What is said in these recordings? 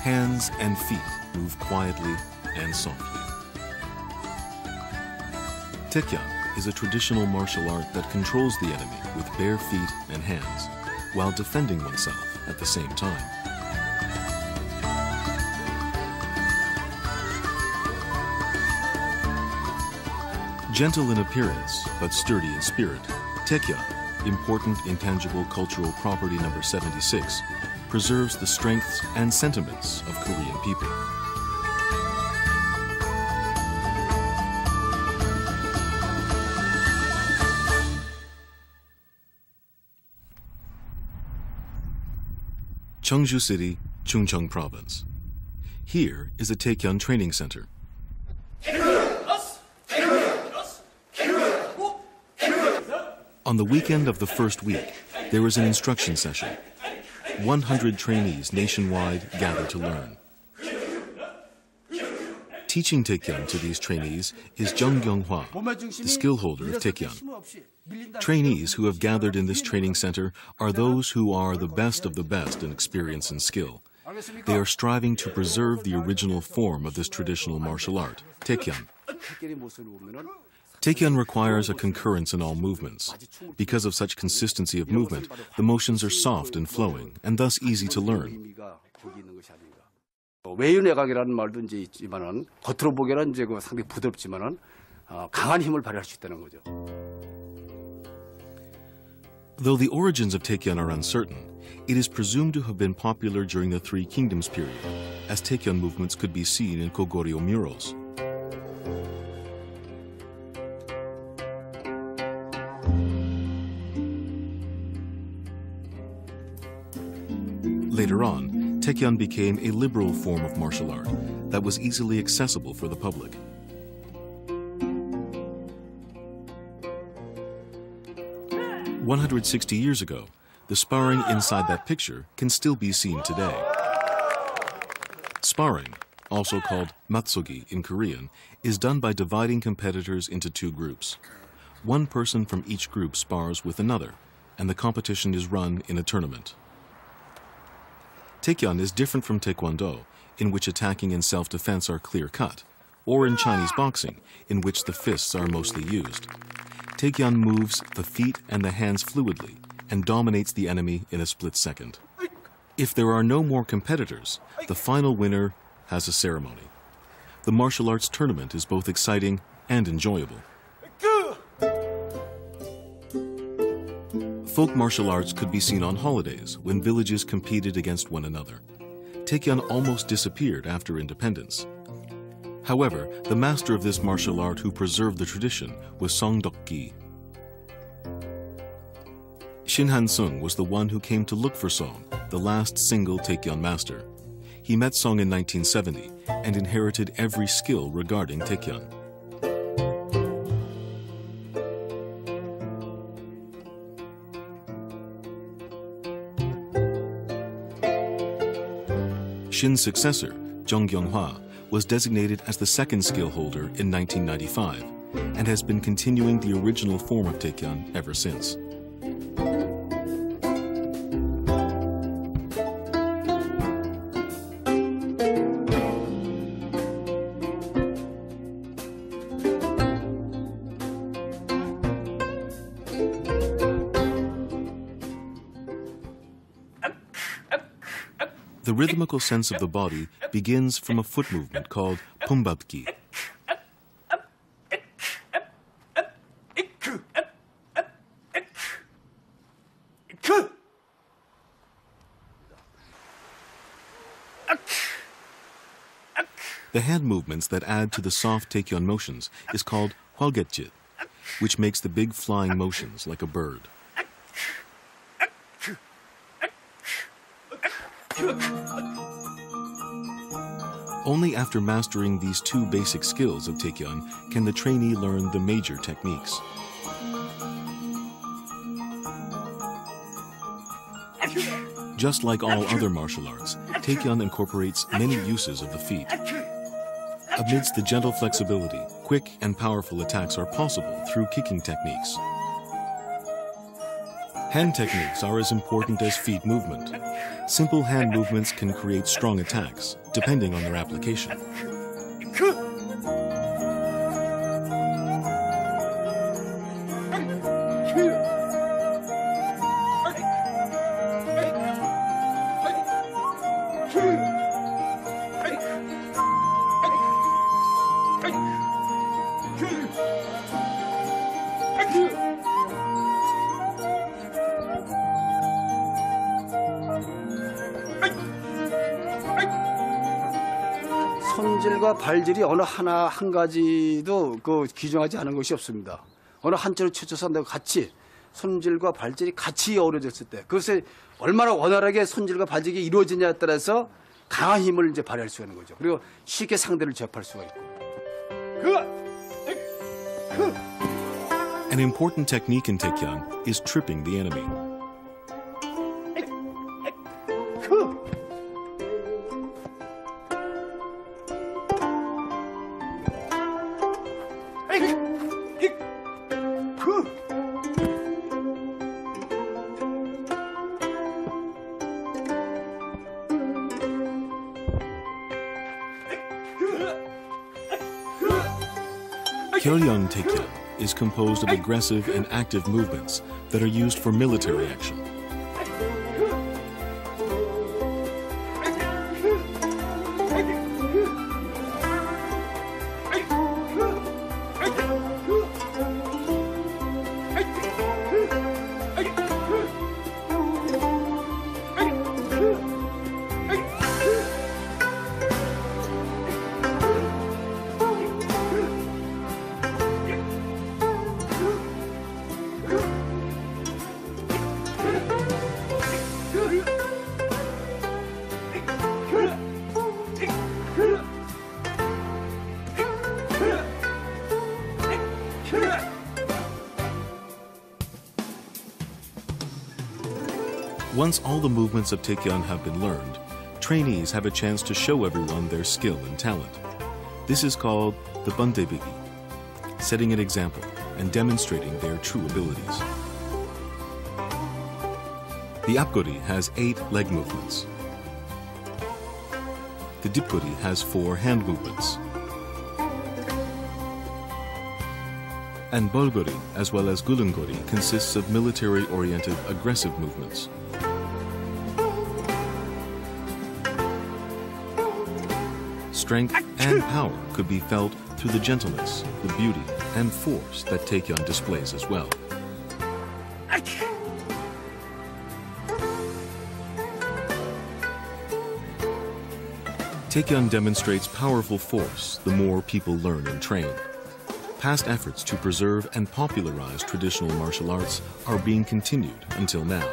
Hands and feet move quietly and softly. Taekkyon is a traditional martial art that controls the enemy with bare feet and hands, while defending oneself at the same time. Gentle in appearance, but sturdy in spirit, Taekkyon, important intangible cultural property number 76, preserves the strengths and sentiments of Korean people. Cheongju City, Chungcheong Province. Here is a Taekkyon training center. On the weekend of the first week, there was an instruction session. 100 trainees nationwide gathered to learn. Teaching Taekkyon to these trainees is Jung Kyung-hwa, the skill holder of Taekkyon. Trainees who have gathered in this training center are those who are the best of the best in experience and skill. They are striving to preserve the original form of this traditional martial art, Taekkyon. Taekkyon requires a concurrence in all movements. Because of such consistency of movement, the motions are soft and flowing, and thus easy to learn. 외유내각이라는 말도 이제 있지만은 겉으로 보기에는 이제 상당히 부드럽지만은 강한 힘을 발휘할 수 있다는 거죠. Though the origins of Taekkyon are uncertain, it is presumed to have been popular during the Three Kingdoms period, as Taekkyon movements could be seen in Kogoryo murals. Later on, Taekkyon became a liberal form of martial art that was easily accessible for the public. "160 years ago, the sparring inside that picture can still be seen today. Sparring, also called matsogi in Korean, is done by dividing competitors into two groups. One person from each group spars with another, and the competition is run in a tournament. Taekkyon is different from Taekwondo, in which attacking and self-defense are clear-cut, or in Chinese boxing, in which the fists are mostly used. Taekkyon moves the feet and the hands fluidly and dominates the enemy in a split second. If there are no more competitors, the final winner has a ceremony. The martial arts tournament is both exciting and enjoyable. Folk martial arts could be seen on holidays when villages competed against one another. Taekkyon almost disappeared after independence. However, the master of this martial art who preserved the tradition was Duk-ki. Han-Seung was the one who came to look for Song, the last single Taekkyon master. He met Song in 1970 and inherited every skill regarding Taekkyon. Shin's successor, Jung Kyung-hwa, was designated as the second skill holder in 1995 and has been continuing the original form of Taekkyon ever since. The rhythmical sense of the body begins from a foot movement called Duk-ki. The hand movements that add to the soft Taekkyon motions is called hwalgetjit, which makes the big flying motions like a bird. Only after mastering these two basic skills of Taekkyon can the trainee learn the major techniques. Just like all other martial arts, Taekkyon incorporates many uses of the feet. Amidst the gentle flexibility, quick and powerful attacks are possible through kicking techniques. Hand techniques are as important as feet movement. Simple hand movements can create strong attacks, depending on their application. 손질과 발질이 어느 하나 한 가지도 규정하지 않은 것이 없습니다. 어느 한쪽으로 치쳐서 내가 같이 손질과 발질이 같이 어우러졌을 때 그것을 얼마나 원활하게 손질과 발질이 이루어지냐에 따라서 강한 힘을 이제 발휘할 수가 있는 거죠. 그리고 쉽게 상대를 제압할 수가 있고. An important technique in Taekkyeon is tripping the enemy. Taekkyeon Taekkyeon is composed of aggressive and active movements that are used for military action. Once all the movements of Taekkyeon have been learned, trainees have a chance to show everyone their skill and talent. This is called the bundebigi, setting an example and demonstrating their true abilities. The apgori has 8 leg movements. The dipgori has 4 hand movements. And bolgori, as well as gulungori, consists of military-oriented aggressive movements. Strength and power could be felt through the gentleness, the beauty, and force that Taekkyeon displays as well. Taekkyeon demonstrates powerful force the more people learn and train. Past efforts to preserve and popularize traditional martial arts are being continued until now.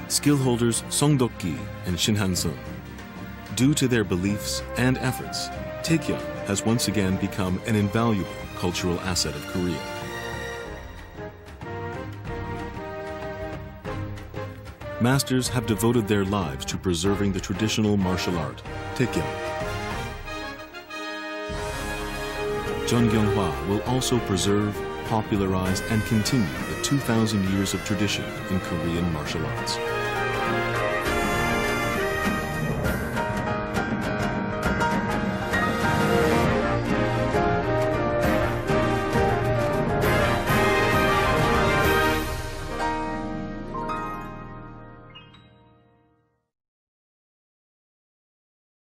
Skill holders Duk-ki and Han-Seung. Due to their beliefs and efforts, Taekkyeon has once again become an invaluable cultural asset of Korea. Masters have devoted their lives to preserving the traditional martial art, Taekkyeon. Jeon Kyung-hwa will also preserve, popularize, and continue the 2,000 years of tradition in Korean martial arts.